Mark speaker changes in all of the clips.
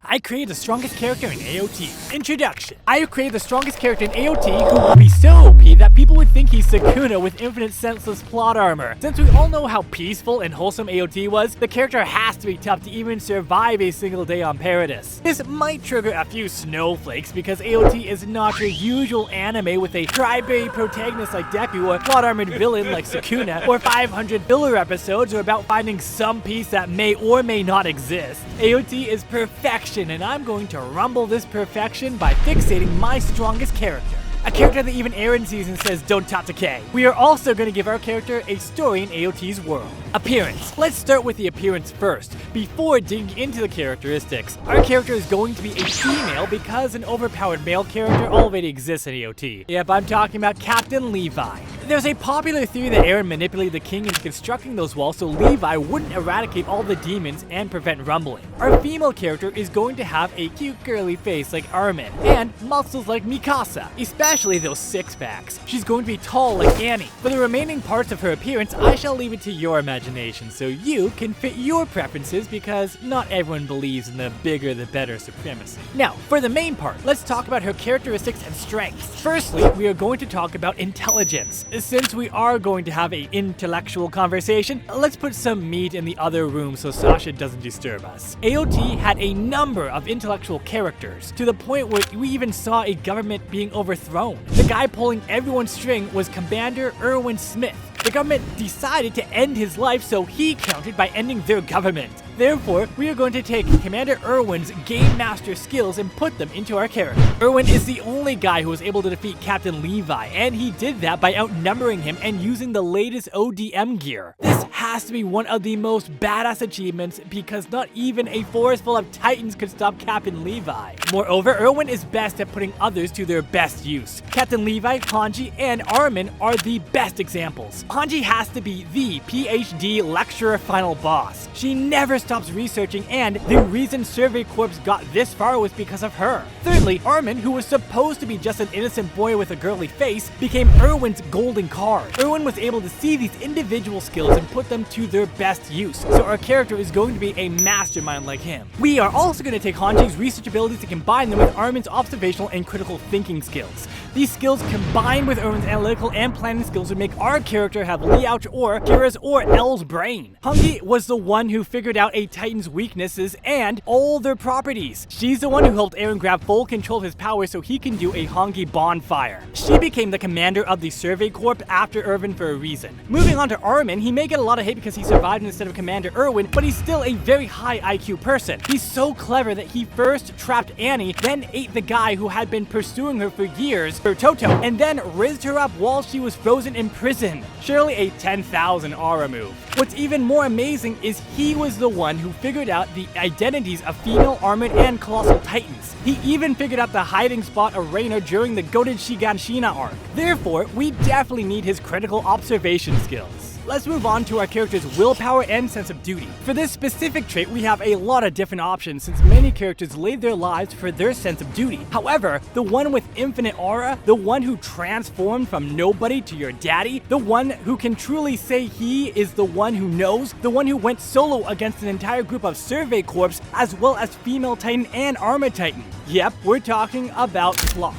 Speaker 1: I created the strongest character in AOT. Introduction. I have created the strongest character in AOT who will be so OP that people would think he's Sukuna with infinite senseless plot armor. Since we all know how peaceful and wholesome AOT was, the character has to be tough to even survive a single day on Paradis. This might trigger a few snowflakes because AOT is not your usual anime with a crybaby protagonist like Deku or plot armored villain like Sukuna, or 500 filler episodes or about finding some piece that may or may not exist. AOT is perfection, and I'm going to rumble this perfection by fixating my strongest character. A character that even Eren sees and says, "Don't Tatakae." We are also going to give our character a story in AOT's world. Appearance. Let's start with the appearance first, before digging into the characteristics. Our character is going to be a female because an overpowered male character already exists in AOT. Yep, I'm talking about Captain Levi. There's a popular theory that Eren manipulated the king into constructing those walls so Levi wouldn't eradicate all the demons and prevent rumbling. Our female character is going to have a cute girly face like Armin, and muscles like Mikasa, especially those six-packs. She's going to be tall like Annie. For the remaining parts of her appearance, I shall leave it to your imagination so you can fit your preferences, because not everyone believes in the bigger the better supremacy. Now, for the main part, let's talk about her characteristics and strengths. Firstly, we are going to talk about intelligence. Since we are going to have an intellectual conversation, let's put some meat in the other room so Sasha doesn't disturb us. AOT had a number of intellectual characters, to the point where we even saw a government being overthrown. The guy pulling everyone's string was Commander Erwin Smith. The government decided to end his life, so he countered by ending their government. Therefore, we are going to take Commander Erwin's Game Master skills and put them into our character. Erwin is the only guy who was able to defeat Captain Levi, and he did that by outnumbering him and using the latest ODM gear. This has to be one of the most badass achievements because not even a forest full of titans could stop Captain Levi. Moreover, Erwin is best at putting others to their best use. Captain Levi, Hanji, and Armin are the best examples. Hanji has to be the PhD lecturer final boss. She never stops researching, and the reason Survey Corps got this far was because of her. Thirdly, Armin, who was supposed to be just an innocent boy with a girly face, became Erwin's golden card. Erwin was able to see these individual skills and put them to their best use, so our character is going to be a mastermind like him. We are also going to take Hanji's research abilities and combine them with Armin's observational and critical thinking skills. These skills combined with Erwin's analytical and planning skills would make our character have Liouch or Kira's or L's brain. Hanji was the one who figured out a Titan's weaknesses and all their properties. She's the one who helped Eren grab full control of his power so he can do a Hongi bonfire. She became the commander of the Survey Corps after Erwin for a reason. Moving on to Armin, he may get a lot of hate because he survived instead of Commander Erwin, but he's still a very high IQ person. He's so clever that he first trapped Annie, then ate the guy who had been pursuing her for years, her Toto, and then rizzed her up while she was frozen in prison. Surely a 10,000 aura move. What's even more amazing is he was the one who figured out the identities of female armored and colossal titans. He even figured out the hiding spot of Reina during the Goten Shiganshina arc. Therefore, we definitely need his critical observation skills. Let's move on to our character's willpower and sense of duty. For this specific trait, we have a lot of different options since many characters laid their lives for their sense of duty. However, the one with infinite aura, the one who transformed from nobody to your daddy, the one who can truly say he is the one who knows, the one who went solo against an entire group of Survey Corps, as well as female Titan and Armor Titan. Yep, we're talking about Floch.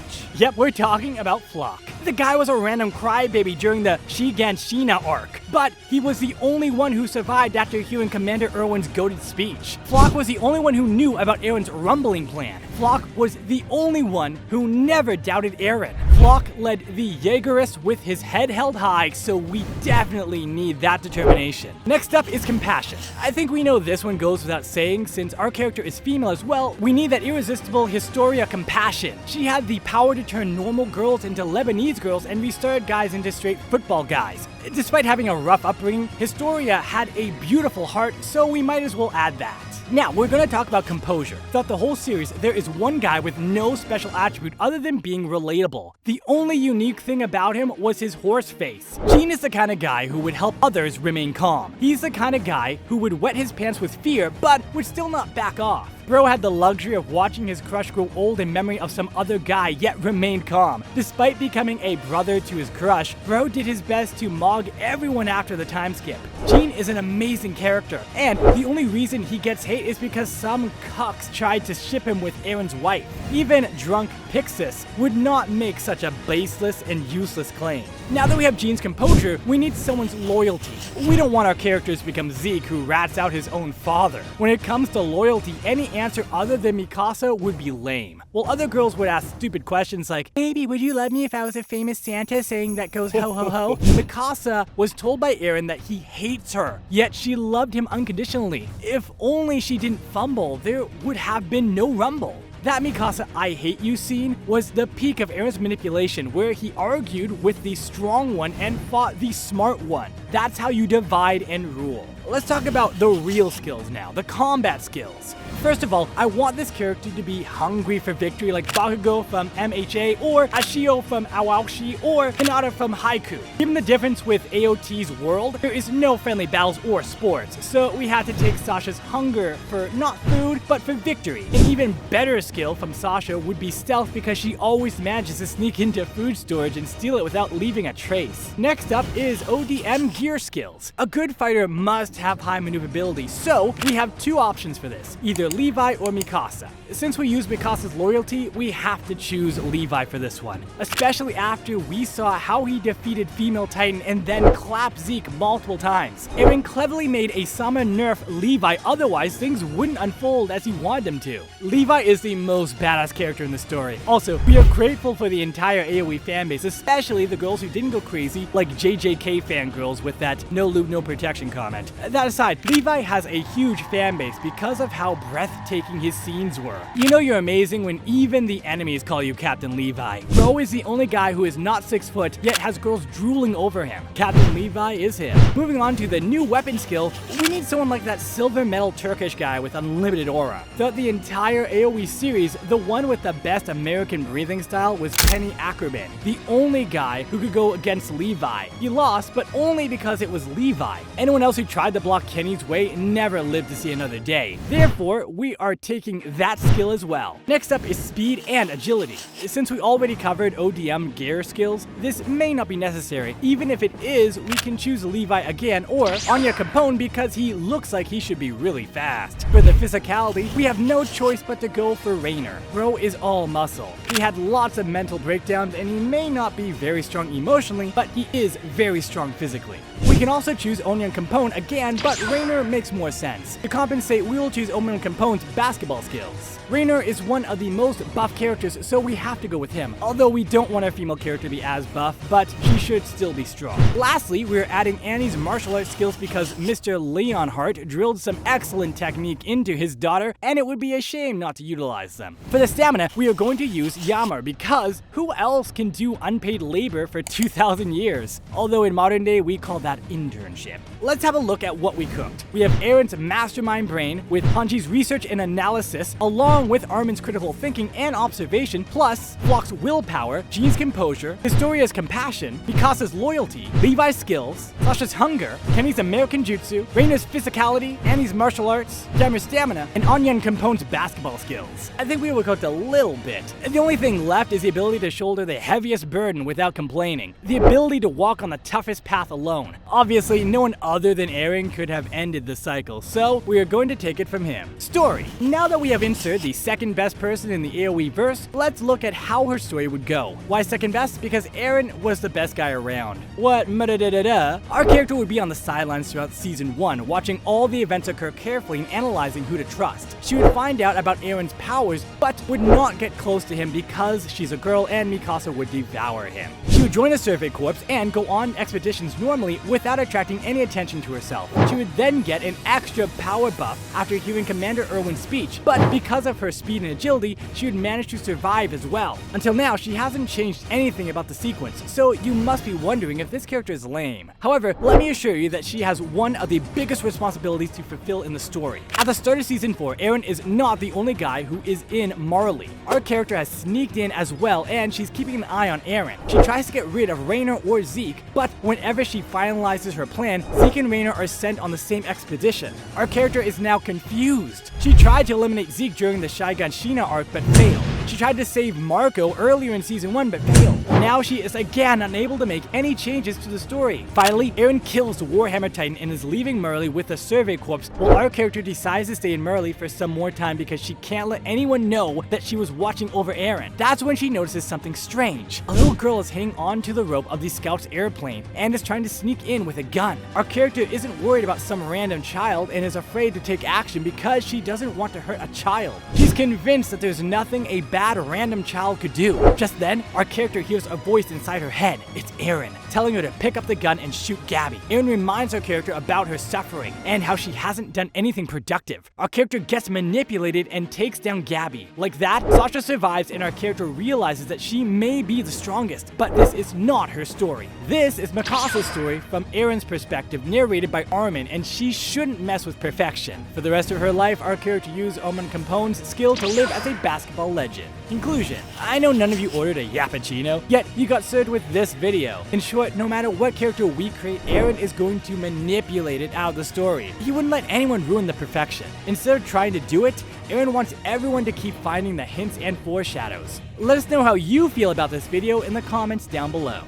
Speaker 1: The guy was a random crybaby during the Shiganshina arc, but he was the only one who survived after hearing Commander Erwin's goated speech. Floch was the only one who knew about Eren's rumbling plan. Floch was the only one who never doubted Eren. Floch led the Jaegerist with his head held high, so we definitely need that determination. Next up is compassion. I think we know this one goes without saying, since our character is female as well, we need that irresistible Historia compassion. She had the power to turn normal girls into Lebanese girls and restart guys into straight football guys. Despite having a rough upbringing, Historia had a beautiful heart, so we might as well add that. Now, we're going to talk about composure. Throughout the whole series, there is one guy with no special attribute other than being relatable. The only unique thing about him was his horse face. Gene is the kind of guy who would help others remain calm. He's the kind of guy who would wet his pants with fear, but would still not back off. Bro had the luxury of watching his crush grow old in memory of some other guy, yet remained calm. Despite becoming a brother to his crush, Bro did his best to mog everyone after the time skip. Gene is an amazing character, and the only reason he gets hate is because some cucks tried to ship him with Eren's wife. Even drunk Pixis would not make such a baseless and useless claim. Now that we have Gene's composure, we need someone's loyalty. We don't want our characters to become Zeke, who rats out his own father. When it comes to loyalty, any answer other than Mikasa would be lame. While other girls would ask stupid questions like, "Baby, would you love me if I was a famous Santa saying that goes ho ho ho?" Mikasa was told by Eren that he hates her, yet she loved him unconditionally. If only she didn't fumble, there would have been no rumble. That Mikasa I hate you scene was the peak of Eren's manipulation, where he argued with the strong one and fought the smart one. That's how you divide and rule. Let's talk about the real skills now, the combat skills. First of all, I want this character to be hungry for victory like Bakugo from MHA, or Ashio from Awashi, or Hinata from Haiku. Given the difference with AOT's world, there is no friendly battles or sports, so we had to take Sasha's hunger for not food, but for victory. An even better skill from Sasha would be stealth, because she always manages to sneak into food storage and steal it without leaving a trace. Next up is ODM gear skills. A good fighter must have high maneuverability, so we have two options for this, either Levi or Mikasa. Since we use Mikasa's loyalty, we have to choose Levi for this one, especially after we saw how he defeated female Titan and then clapped Zeke multiple times. Eren cleverly made a Sama nerf Levi, otherwise things wouldn't unfold as he wanted them to. Levi is the most badass character in the story. Also, we are grateful for the entire AoE fanbase, especially the girls who didn't go crazy like JJK fangirls with that no loot no protection comment. That aside, Levi has a huge fanbase because of how breathtaking his scenes were. You know you're amazing when even the enemies call you Captain Levi. Bro is the only guy who is not 6 foot, yet has girls drooling over him. Captain Levi is him. Moving on to the new weapon skill, we need someone like that silver metal Turkish guy with unlimited aura. Throughout the entire AoE series, the one with the best American breathing style was Penny Ackerman, the only guy who could go against Levi. He lost, but only because it was Levi. Anyone else who tried to block Kenny's way never lived to see another day. Therefore, we are taking that skill as well. Next up is speed and agility. Since we already covered ODM gear skills, this may not be necessary. Even if it is, we can choose Levi again or Anya Capone because he looks like he should be really fast. For the physicality, we have no choice but to go for Rainer. Bro is all muscle. He had lots of mental breakdowns and he may not be very strong emotionally, but he is very strong physically. We can also choose Onion Capone again, but Rainer makes more sense. To compensate, we will choose Onion Capone's basketball skills. Rainer is one of the most buff characters, so we have to go with him. Although we don't want our female character to be as buff, but she should still be strong. Lastly, we're adding Annie's martial arts skills because Mr. Leonhardt drilled some excellent technique into his daughter, and it would be a shame not to utilize them. For the stamina, we are going to use Yammer because who else can do unpaid labor for 2,000 years? Although in modern day, we call that internship. Let's have a look at what we cooked. We have Eren's mastermind brain with Hanji's research and analysis, along with Armin's critical thinking and observation, plus Flock's willpower, Gene's composure, Historia's compassion, Mikasa's loyalty, Levi's skills, Sasha's hunger, Kenny's American jutsu, Rainer's physicality, Annie's martial arts, Jammer's stamina, and Onion Capone's basketball skills. I think we overcooked a little bit. The only thing left is the ability to shoulder the heaviest burden without complaining, the ability to walk on the toughest path alone. Obviously, no one other than Eren could have ended the cycle, so we are going to take it from him. Story. Now that we have inserted the second best person in the AoE verse, let's look at how her story would go. Why second best? Because Eren was the best guy around. What da-da-da-da? Our character would be on the sidelines throughout season 1, watching all the events occur carefully and analyzing who to trust. She would find out about Eren's powers, but would not get close to him because she's a girl and Mikasa would devour him. She would join a survey corps and go on expeditions normally without attracting any attention to herself. She would then get an extra power buff after hearing Commander Erwin's speech, but because of her speed and agility, she would manage to survive as well. Until now, she hasn't changed anything about the sequence, so you must be wondering if this character is lame. However, let me assure you that she has one of the biggest responsibilities to fulfill in the story. At the start of season 4, Eren is not the only guy who is in Marley. Our character has sneaked in as well, and she's keeping an eye on Eren. She tries to get rid of Rainer or Zeke, but whenever she finalizes her plan, Zeke and Rainer are sent on the same expedition. Our character is now confused. She tried to eliminate Zeke during the Shigan Shina arc but failed. She tried to save Marco earlier in season 1 but failed. Now she is again unable to make any changes to the story. Finally, Eren kills the Warhammer Titan and is leaving Merle with a survey corpse, while our character decides to stay in Merle for some more time because she can't let anyone know that she was watching over Eren. That's when she notices something strange. A little girl is hanging on to the rope of the scout's airplane and is trying to sneak in with a gun. Our character isn't worried about some random child and is afraid to take action because she doesn't want to hurt a child. She's convinced that there's nothing a bad random child could do. Just then, our character hears a voice inside her head. It's Eren, telling her to pick up the gun and shoot Gabby. Eren reminds our character about her suffering and how she hasn't done anything productive. Our character gets manipulated and takes down Gabby. Like that, Sasha survives and our character realizes that she may be the strongest, but this is not her story. This is Mikasa's story from Eren's perspective, narrated by Armin, and she shouldn't mess with perfection. For the rest of her life, our character used Omen Compone's skill to live as a basketball legend. Conclusion: I know none of you ordered a Yappuccino, yet you got served with this video. In short, no matter what character we create, Eren is going to manipulate it out of the story. He wouldn't let anyone ruin the perfection. Instead of trying to do it, Eren wants everyone to keep finding the hints and foreshadows. Let us know how you feel about this video in the comments down below.